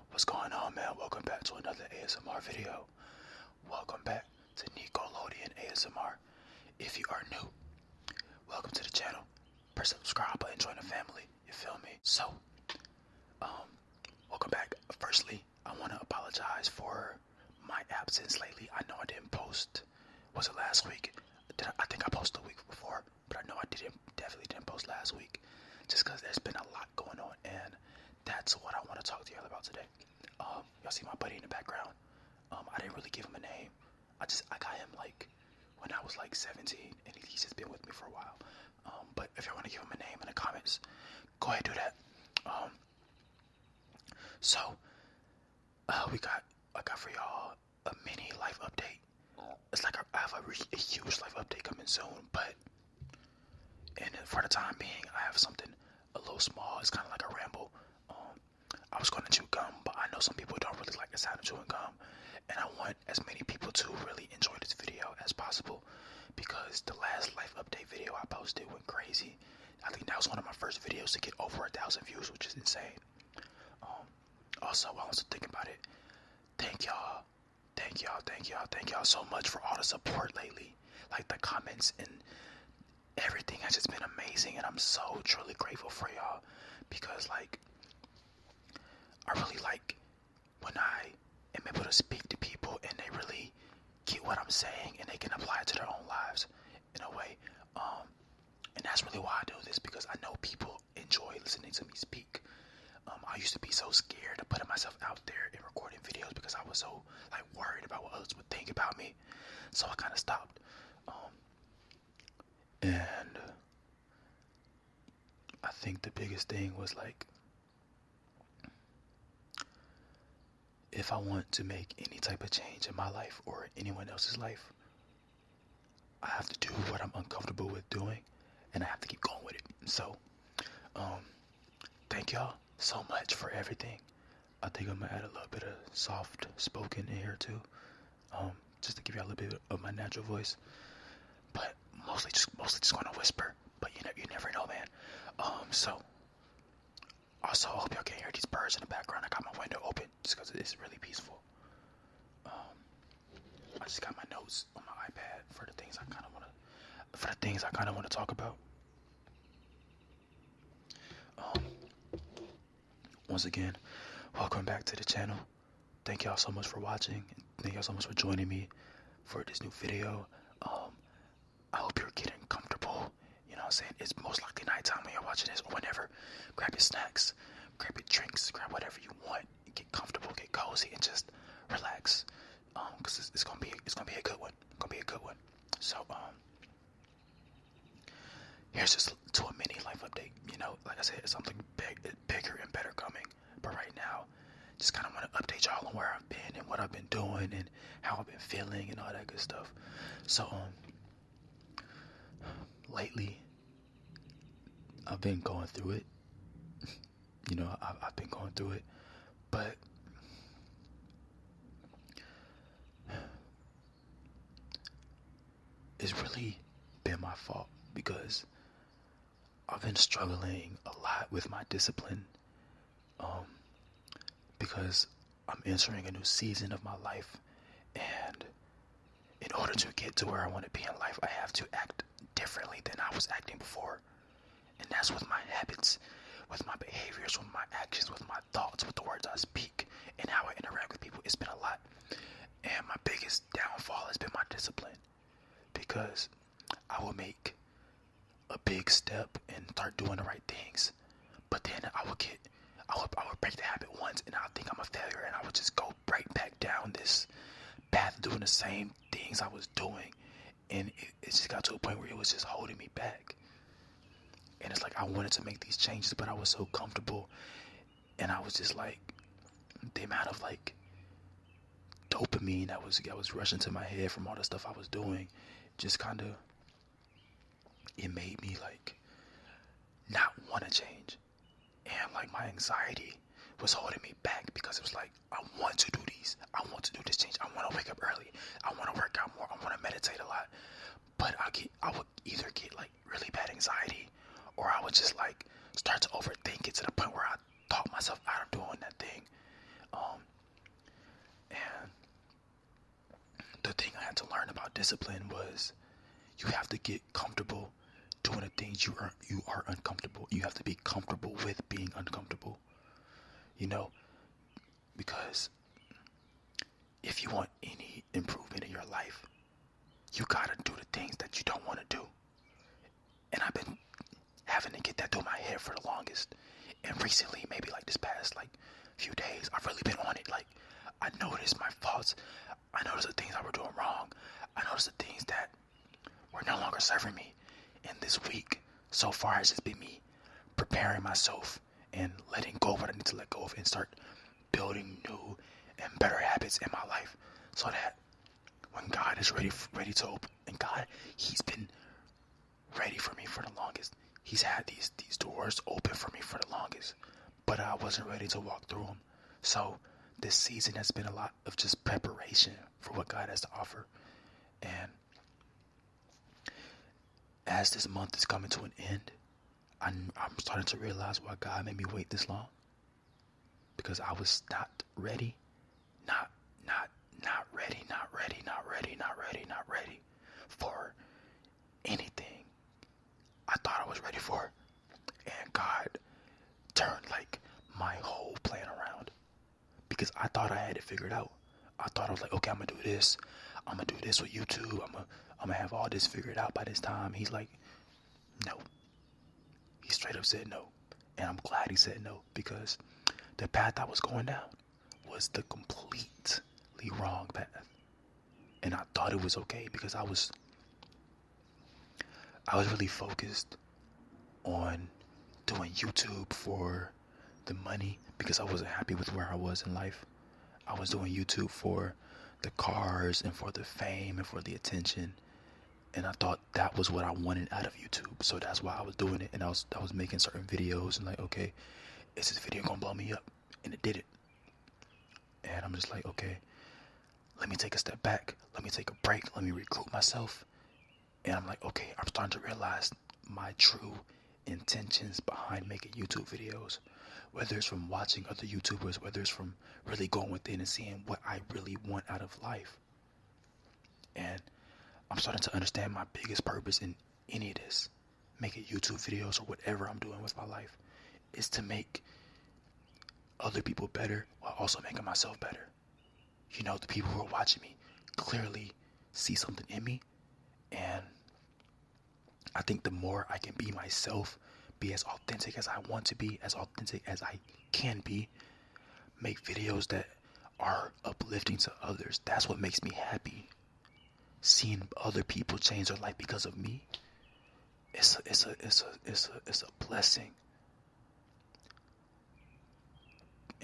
What's going on, man? Welcome back to another ASMR video. Welcome back to Nickelodeon ASMR. If you are new, welcome to the channel. Press the subscribe button, join the family. You feel me? So, welcome back. Firstly, I want to apologize for my absence lately. I know I didn't post. Was it last week? I think I posted the week before, but I know I definitely didn't post last week, just because there's been a lot going on, and that's what I want to talk to y'all about today. Y'all see my buddy in the background. I didn't really give him a name. I got him like when I was like 17, and he's just been with me for a while. But if y'all want to give him a name in the comments, go ahead and do that. So I got for y'all a mini life update. It's like I have a huge life update coming soon, but for the time being, I have something a little small. It's kind of like a ramble. I was going to chew gum, but I know some people don't really like the sound of chewing gum, and I want as many people to really enjoy this video as possible, because the last life update video I posted went crazy. I think that was one of my first videos to get over 1,000 views, which is insane. Also, while I was thinking about it, thank y'all so much for all the support lately. Like, the comments and everything has just been amazing, and I'm so truly grateful for y'all, because like, I really like when I am able to speak to people and they really get what I'm saying and they can apply it to their own lives in a way. And that's really why I do this, because I know people enjoy listening to me speak. I used to be so scared of putting myself out there and recording videos because I was so like worried about what others would think about me. So I kind of stopped. And I think the biggest thing was like, if I want to make any type of change in my life or anyone else's life, I have to do what I'm uncomfortable with doing, and I have to keep going with it. So, thank y'all so much for everything. I think I'm gonna add a little bit of soft spoken in here too, just to give y'all a little bit of my natural voice. But mostly just gonna whisper. But you never know, man. So. Also, I hope y'all can hear these birds in the background. I got my window open just because it's really peaceful. I just got my notes on my iPad for the things I kind of want to talk about. Once again, welcome back to the channel. Thank y'all so much for watching. Thank y'all so much for joining me for this new video. I hope you're getting comfortable. You know what I'm saying? It's most likely nighttime when you're watching this, or whenever. Grab your snacks, grab your drinks, grab whatever you want. Get comfortable, get cozy, and just relax. Cause it's gonna be a good one. So here's just to a mini life update. You know, like I said, it's something bigger and better coming. But right now, just kind of want to update y'all on where I've been and what I've been doing and how I've been feeling and all that good stuff. So lately, I've been going through it. You know, I've been going through it, but it's really been my fault, because I've been struggling a lot with my discipline, because I'm entering a new season of my life, and in order to get to where I want to be in life, I have to act differently than I was acting before. And that's with my habits, with my behaviors, with my actions, with my thoughts, with the words I speak, and how I interact with people. It's been a lot. And my biggest downfall has been my discipline, because I will make a big step and start doing the right things, but then I would break the habit once, and I think I'm a failure, and I would just go right back down this path doing the same things I was doing, and it just got to a point where it was just holding me back. And it's like I wanted to make these changes, but I was so comfortable, and I was just like, the amount of like dopamine that was rushing to my head from all the stuff I was doing, just kind of, it made me like not want to change. And like my anxiety was holding me back, because it was like, I want to do this change. I want to wake up early. I want to work out more. I want to meditate a lot. But I would either get like really bad anxiety, or I would just like start to overthink it to the point where I talk myself out of doing that thing. discipline was you have to get comfortable doing the things you are uncomfortable. You have to be comfortable with being uncomfortable. You know, because if you want any improvement in your life, you gotta do the things that you don't want to do. And I've been having to get that through my head for the longest. And recently, maybe like this past like few days, I've really been on it. Like, I noticed my faults. I noticed the things I were doing wrong. I noticed the things that were no longer serving me. And this week, so far, has just been me preparing myself and letting go of what I need to let go of and start building new and better habits in my life, so that when God is ready to open, and God, He's been ready for me for the longest. He's had these doors open for me for the longest, but I wasn't ready to walk through them. So this season has been a lot of just preparation for what God has to offer. And as this month is coming to an end, I'm starting to realize why God made me wait this long. Because I was not ready, not ready for anything I thought I was ready for. And God turned like my whole plan around, because I thought I had it figured out. I thought I was like, okay, I'm gonna do this. I'm gonna do this with YouTube. I'm gonna have all this figured out by this time. He's like, no. He straight up said no. And I'm glad he said no, because the path I was going down was the completely wrong path. And I thought it was okay, because I was really focused on doing YouTube for the money, because I wasn't happy with where I was in life. I was doing YouTube for the cars and for the fame and for the attention. And I thought that was what I wanted out of YouTube. So that's why I was doing it. And I was making certain videos and like, okay, is this video gonna blow me up? And it did it. And I'm just like, okay, let me take a step back. Let me take a break. Let me regroup myself. And I'm like, okay, I'm starting to realize my true intentions behind making YouTube videos. Whether it's from watching other YouTubers, whether it's from really going within and seeing what I really want out of life. And I'm starting to understand my biggest purpose in any of this, making YouTube videos or whatever I'm doing with my life, is to make other people better while also making myself better. You know, the people who are watching me clearly see something in me, and I think the more I can be myself, be as authentic as I want to be, as authentic as I can be, make videos that are uplifting to others, that's what makes me happy. Seeing other people change their life because of me, it's a blessing.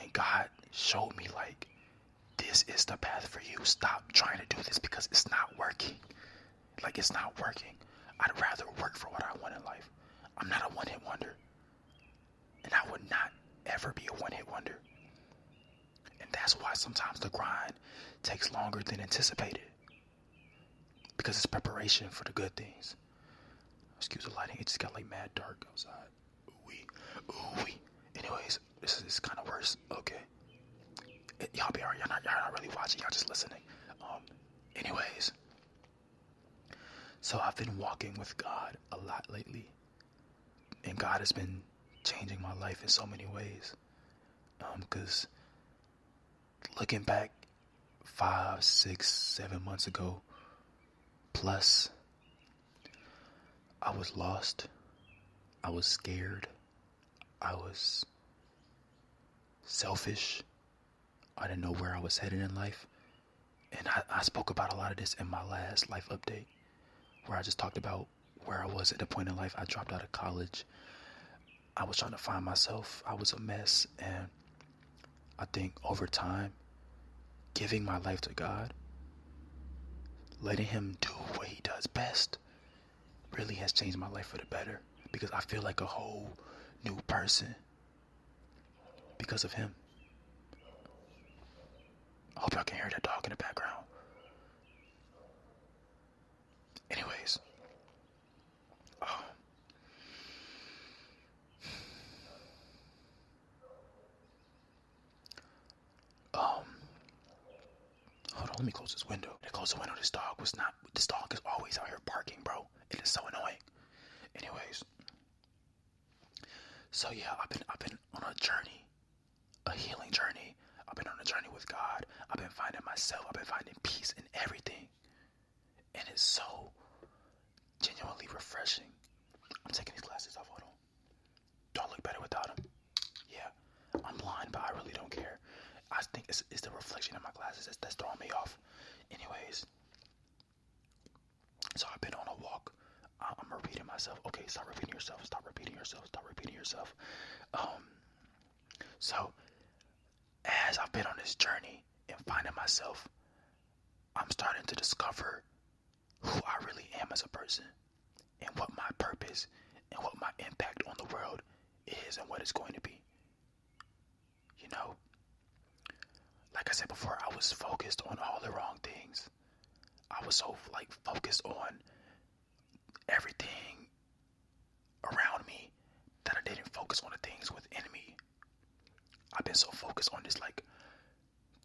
And God showed me, like, this is the path for you. Stop trying to do this because it's not working. Like, it's not working. I'd rather work for what I want in life. I'm not a one-hit wonder. And I would not ever be a one-hit wonder. And that's why sometimes the grind takes longer than anticipated. Because it's preparation for the good things. Excuse the lighting, it just got like mad dark outside. Ooh-wee. Anyways, this is kind of worse. Okay. Y'all be alright. Y'all not really watching. Y'all just listening. Anyways. So I've been walking with God a lot lately. And God has been changing my life in so many ways. Because looking back 5, 6, 7 months ago, plus, I was lost. I was scared. I was selfish. I didn't know where I was headed in life. And I spoke about a lot of this in my last life update, where I just talked about where I was at the point in life. I dropped out of college. I was trying to find myself. I was a mess. And I think over time, giving my life to God, letting Him do what He does best, really has changed my life for the better, because I feel like a whole new person because of Him. I hope y'all can hear that dog in the background. Anyways, hold on let me close this window. They close the window. This dog is always out here barking, bro. It is so annoying. Anyways, so yeah, I've been on a journey, a healing journey. I've been on a journey with God. I've been finding myself. I've been finding peace in everything. And it's so genuinely refreshing. I'm taking these glasses off. Hold on. Do I look better without them? Yeah. I'm blind, but I really don't care. I think it's the reflection of my glasses that's throwing me off. Anyways. So I've been on a walk. I'm repeating myself. Okay, stop repeating yourself. Stop repeating yourself. Stop repeating yourself. So as I've been on this journey and finding myself, I'm starting to discover who I really am as a person and what my purpose and what my impact on the world is and what it's going to be. You know, like I said before, I was focused on all the wrong things. I was so focused on everything around me that I didn't focus on the things within me. I've been so focused on this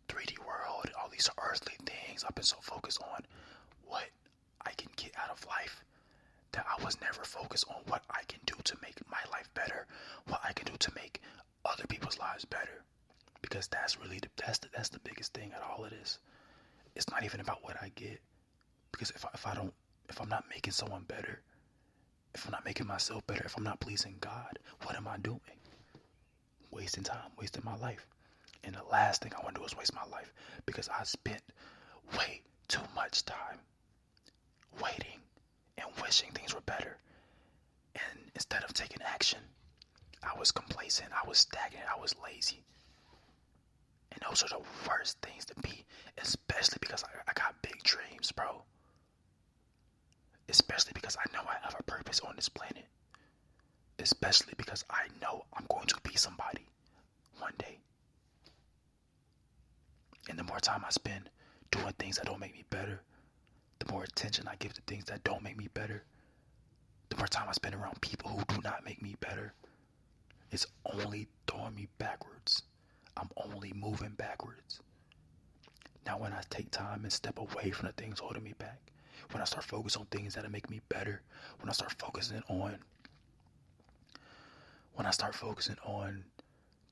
3D world, all these earthly things. I've been so focused on what I can get out of life that I was never focused on what I can do to make my life better, what I can do to make other people's lives better. Because that's really that's the biggest thing out of all of this. It's not even about what I get. Because if I'm not making someone better, if I'm not making myself better, if I'm not pleasing God, what am I doing? Wasting time, wasting my life. And the last thing I want to do is waste my life, because I spent way too much time waiting and wishing things were better. And instead of taking action, I was complacent, I was stagnant, I was lazy. And those are the worst things to be, especially because I got big dreams, bro. Especially because I know I have a purpose on this planet. Especially because I know I'm going to be somebody one day. And the more time I spend doing things that don't make me better, the more attention I give to things that don't make me better, the more time I spend around people who do not make me better, it's only throwing me backwards. I'm only moving backwards. Now when I take time and step away from the things holding me back, when I start focusing on things that make me better, when I start focusing on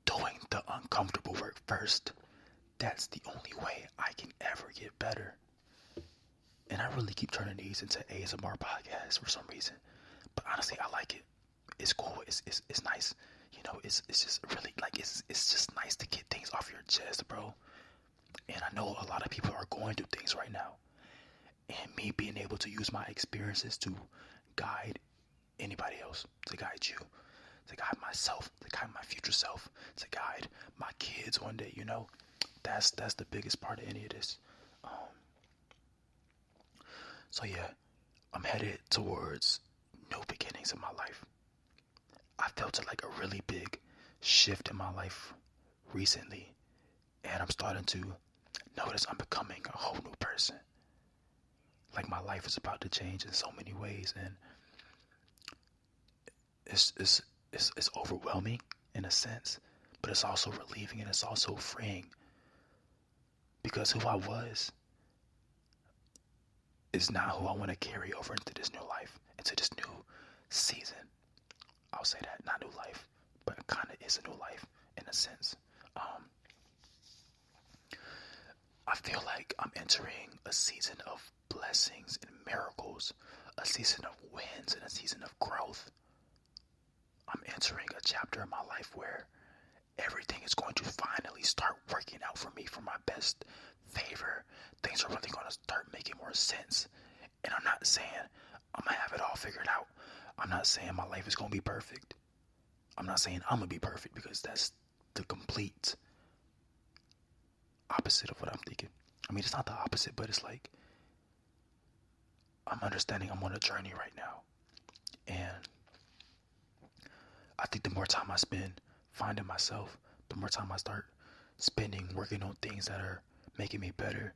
doing the uncomfortable work first, that's the only way I can ever get better. And I really keep turning these into ASMR podcasts for some reason. But honestly, I like it. It's cool. It's nice. You know, it's just really it's just nice to get things off your chest, bro. And I know a lot of people are going through things right now. And me being able to use my experiences to guide anybody else, to guide you, to guide myself, to guide my future self, to guide my kids one day, you know, that's the biggest part of any of this. So yeah, I'm headed towards new beginnings in my life. I felt a really big shift in my life recently, and I'm starting to notice I'm becoming a whole new person. Like my life is about to change in so many ways, and it's overwhelming in a sense, but it's also relieving and it's also freeing, because who I was is not who I want to carry over into this new life, into this new season. I'll say that, not new life, but it kind of is a new life in a sense. I feel like I'm entering a season of blessings and miracles, a season of wins and a season of growth. I'm entering a chapter in my life where everything is going to finally start working out for me for my best favor. Things are really going to start making more sense. And I'm not saying I'm going to have it all figured out. I'm not saying my life is going to be perfect. I'm not saying I'm going to be perfect, because that's the complete opposite of what I'm thinking. I mean, it's not the opposite, but it's like I'm understanding I'm on a journey right now. And I think the more time I spend finding myself, the more time I start spending working on things that are making me better,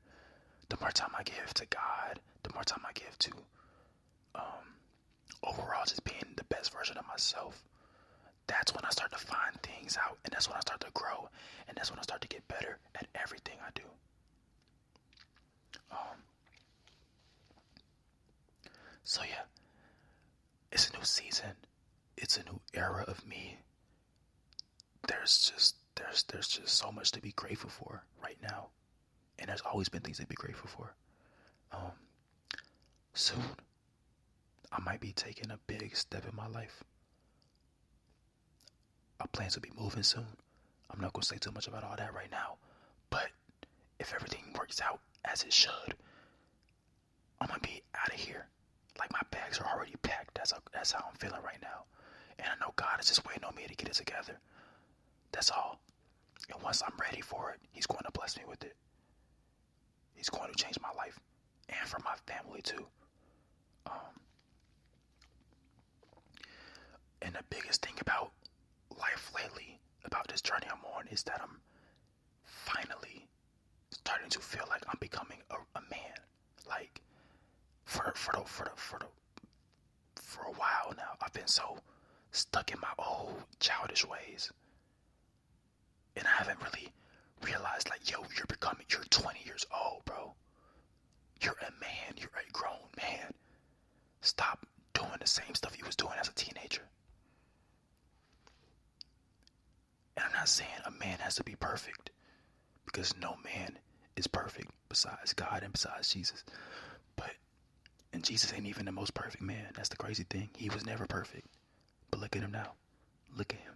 the more time I give to God, the more time I give to overall just being the best version of myself. That's when I start to find things out, and that's when I start to grow, and that's when I start to get better at everything I do. Um, so yeah, it's a new season. It's a new era of me. There's just so much to be grateful for right now, and there's always been things to be grateful for. Um, Soon I might be taking a big step in my life. I plan to be moving soon. I'm not gonna say too much about all that right now, but if everything works out as it should, I'm gonna be out of here. Like my bags are already packed. That's how I'm feeling right now, and I know God is just waiting on me to get it together. That's all. And once I'm ready for it, He's going to bless me with it. He's going to change my life and for my family too. Um, and the biggest thing about life lately, about this journey I'm on, is that I'm finally starting to feel like I'm becoming a man. Like for a while now, I've been so stuck in my old childish ways, and I haven't really realized, like, yo, you're 20 years old, bro. You're a man. You're a grown man. Stop doing the same stuff you was doing as a teenager. And I'm not saying a man has to be perfect, because no man is perfect besides God and besides Jesus. And Jesus ain't even the most perfect man. That's the crazy thing. He was never perfect. But look at him now. Look at him.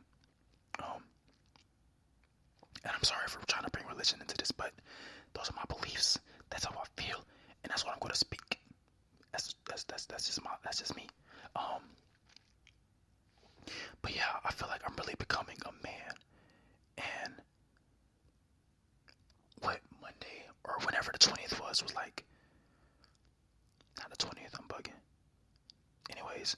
And I'm sorry for trying to bring religion into this, but those are my beliefs. That's how I feel, and that's what I'm going to speak. That's just me. But yeah, I feel like I'm really becoming a man. And what Monday or whenever the 20th was like, not the 20th. I'm bugging. Anyways,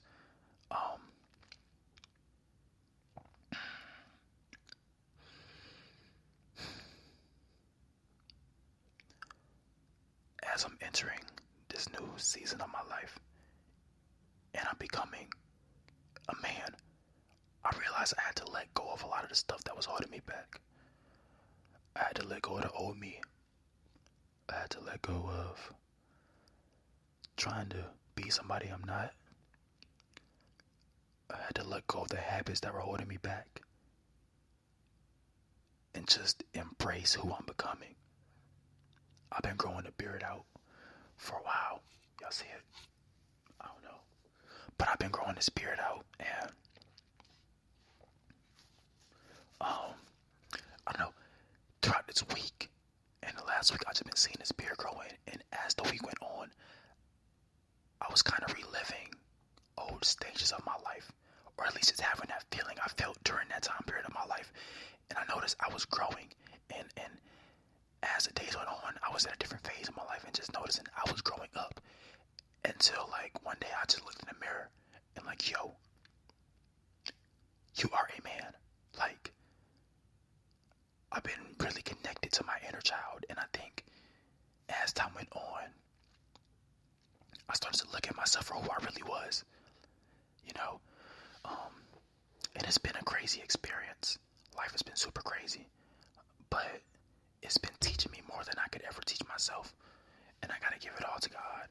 as I'm entering this new season of my life and I'm becoming a man, I realized I had to let go of a lot of the stuff that was holding me back. I had to let go of the old me. I had to let go of trying to be somebody I'm not. I had to let go of the habits that were holding me back and just embrace who I'm becoming. I've been growing the beard out for a while. Y'all see it? I don't know. But I've been growing this beard out, and I don't know, throughout this week and the last week, I've just been seeing this beard growing, and as the week went on, I was kind of reliving old stages of my life, or at least just having that feeling I felt during that time period of my life. And I noticed I was growing, and as the days went on, I was at a different phase of my life, and just noticing I was growing up, until like one day I just looked in the mirror and like, yo, you are a man. Like, I've been really connected to my inner child, and I think as time went on, I started to look at myself for who I really was, you know. And it's been a crazy experience. Life has been super crazy, but it's been teaching me more than I could ever teach myself, and I gotta give it all to God,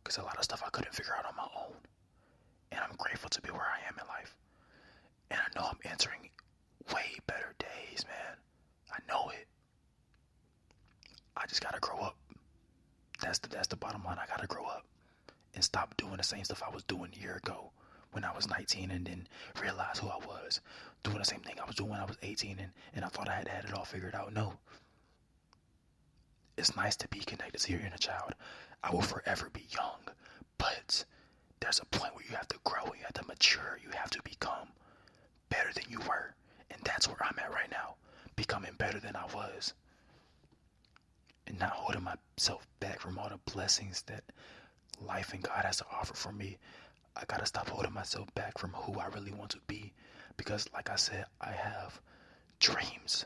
because a lot of stuff I couldn't figure out on my own, and I'm grateful to be where I am in life, and I know I'm entering way better days, man. I know it. I just gotta grow up. That's the bottom line. I gotta grow up and stop doing the same stuff I was doing a year ago when I was 19, and then realize who I was. Doing the same thing I was doing when I was 18, and I thought I had it all figured out. No. It's nice to be connected to your inner child. I will forever be young, but there's a point where you have to grow, you have to mature, you have to become better than you were. And that's where I'm at right now, becoming better than I was. And not holding myself back from all the blessings that life and God has to offer for me. I gotta stop holding myself back from who I really want to be. Because like I said, I have dreams.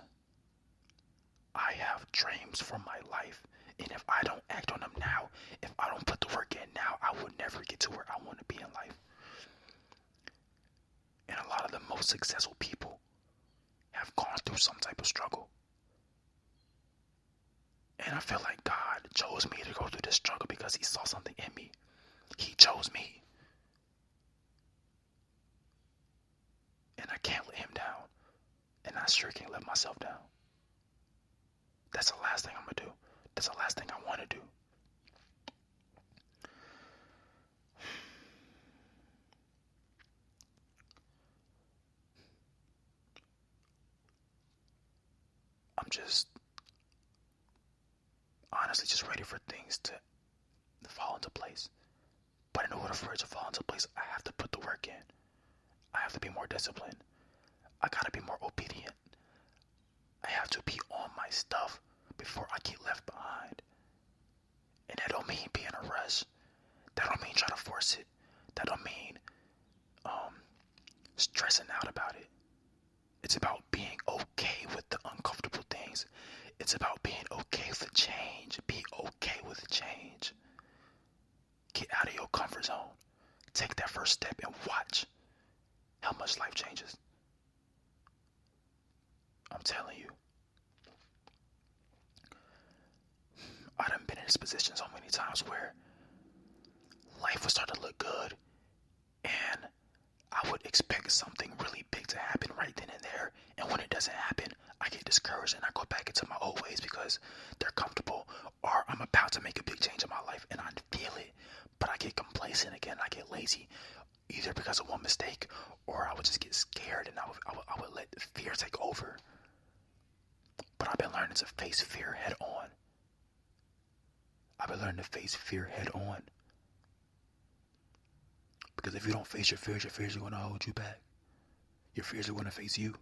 I have dreams for my life. And if I don't act on them now, if I don't put the work in now, I will never get to where I want to be in life. And a lot of the most successful people have gone through some type of struggle. And I feel like God chose me to go through this struggle because he saw something in me. He chose me. And I can't let him down. And I sure can't let myself down. That's the last thing I'm going to do. That's the last thing I want to do. I'm just honestly just ready for things to fall into place. But in order for it to fall into place, I have to put the work in. I have to be more disciplined. I gotta be more obedient. I have to be on my stuff before I get left behind. And that don't mean being in a rush. That don't mean trying to force it. That don't mean stressing out about it. It's about being okay with the uncomfortable things. It's about being okay with change. Be okay with change. Get out of your comfort zone. Take that first step and watch how much life changes. I'm telling you. I done been in this position so many times where life would start to look good and I would expect something really big to happen right then and there. And when it doesn't happen, I get discouraged and I go back into my old ways because they're comfortable, or I'm about to make a big change in my life and I feel it, but I get complacent again. I get lazy, either because of one mistake or I would just get scared and I would let fear take over. But I've been learning to face fear head on. I've been learning to face fear head on. Because if you don't face your fears are going to hold you back. Your fears are going to face you.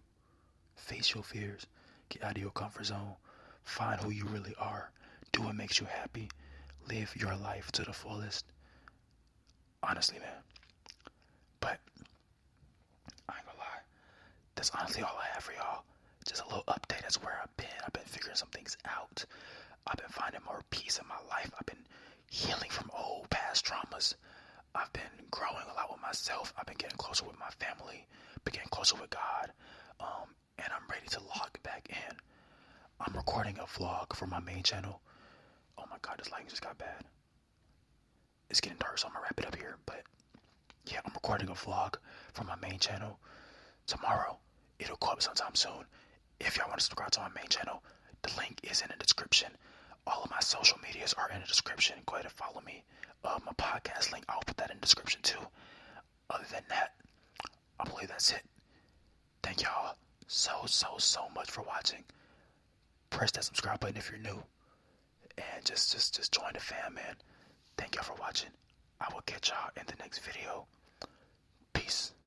Face your fears. Get out of your comfort zone. Find who you really are. Do what makes you happy. Live your life to the fullest. Honestly, man. But I ain't gonna lie. That's honestly all I have for y'all. Just a little update as where I've been. I've been figuring some things out. I've been finding more peace in my life. I've been healing from old past traumas. I've been growing a lot with myself. I've been getting closer with my family, been getting closer with God, and I'm ready to log back in. I'm recording a vlog for my main channel. Oh my God, this lighting just got bad. It's getting dark, so I'm gonna wrap it up here. But yeah, I'm recording a vlog for my main channel tomorrow. It'll go up sometime soon. If y'all want to subscribe to my main channel, the link is in the description. All of my social medias are in the description. Go ahead and follow me. My podcast link, I'll put that in the description too. Other than that, I believe that's it. Thank y'all so much for watching. Press that subscribe button if you're new. And just join the fam, man. Thank y'all for watching. I will catch y'all in the next video. Peace.